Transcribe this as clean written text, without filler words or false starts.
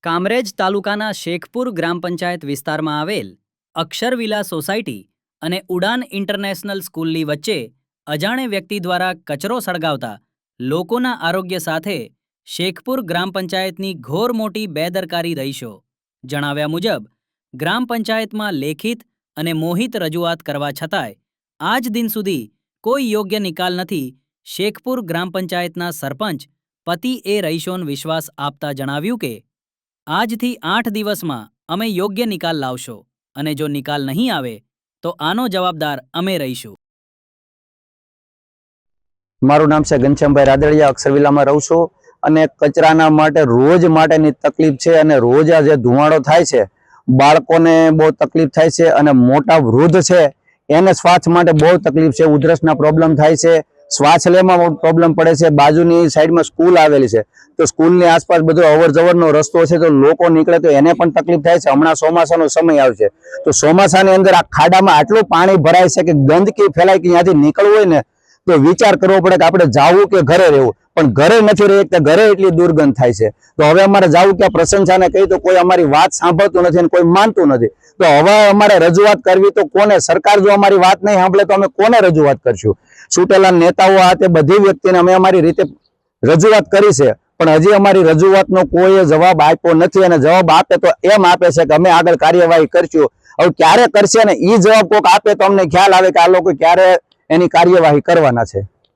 કામરેજ તાલુકાના શેખપુર ગ્રામ પંચાયત વિસ્તારમાં આવેલ અક્ષરવિલા સોસાયટી અને ઉડાન ઇન્ટરનેશનલ સ્કૂલની વચ્ચે અજાણે વ્યક્તિ દ્વારા કચરો સળગાવતા લોકોના આરોગ્ય સાથે શેખપુર ગ્રામ પંચાયતની ઘોર મોટી બેદરકારી રહીશો જણાવ્યા મુજબ ગ્રામ પંચાયતમાં લેખિત અને મોહિત રજૂઆત કરવા છતાંય આજ દિન સુધી કોઈ યોગ્ય નિકાલ નથી. શેખપુર ગ્રામ પંચાયતના સરપંચ પતિ એ રહીશોન વિશ્વાસ આપતા જણાવ્યું કે આજથી 8 દિવસમાં અમે યોગ્ય નિકાલ લાવશો અને જો નિકાલ નહીં આવે તો આનો જવાબદાર અમે રહીશું. મારું નામ છે ઘનશ્યામભાઈ રાદડિયા, અક્ષરવિલામાં રહું છું અને કચરાના માટે રોજ માટેની તકલીફ છે અને રોજ આ જે ધુમાડો થાય છે બાળકોને બહુ તકલીફ થાય છે અને મોટા વૃદ્ધ છે એને શ્વાસ માટે બહુ તકલીફ છે. ઉધરસના પ્રોબ્લેમ થાય છે, શ્વાસ લેવામાં પ્રોબ્લેમ પડે છે. બાજુની સાઈડમાં સ્કૂલ આવેલી છે તો સ્કૂલની આસપાસ બધો અવર જવરનો રસ્તો છે તો લોકો નીકળે તો એને પણ તકલીફ થાય છે. હમણાં ચોમાસાનો સમય આવશે તો ચોમાસાની અંદર આ ખાડામાં આટલું પાણી ભરાય છે કે ગંદકી ફેલાય કે ત્યાંથી નીકળવું હોય ને તો વિચાર કરવો પડે કે આપણે જાવું કે ઘરે રહેવું, પણ ઘરે નથી રહી શકતા. ઘરે એટલી દુર્ગંધ થાય છે તો હવે અમારે જાવું કે પ્રશંસાને કહી તો કોઈ અમારી વાત સાંભળતું નથી અને કોઈ માનતું નથી. તો હવે અમારે રજૂઆત કરવી તો કોને? સરકાર જો અમારી વાત નહીં સાંભળે તો અમે કોને રજૂઆત કરશું? ચૂંટેલા નેતાઓ આ તે બધી વ્યક્તિને અમે અમારી રીતે રજૂઆત કરી છે પણ હજી અમારી રજૂઆતનો કોઈ જવાબ આપ્યો નથી અને જવાબ આપે તો એમ આપે છે કે અમે આગળ કાર્યવાહી કરશું. હવે ક્યારે કરશે ને એ જવાબ કોઈક આપે તો અમને ખ્યાલ આવે કે આ લોકો ક્યારે એની કાર્યવાહી કરવાના છે.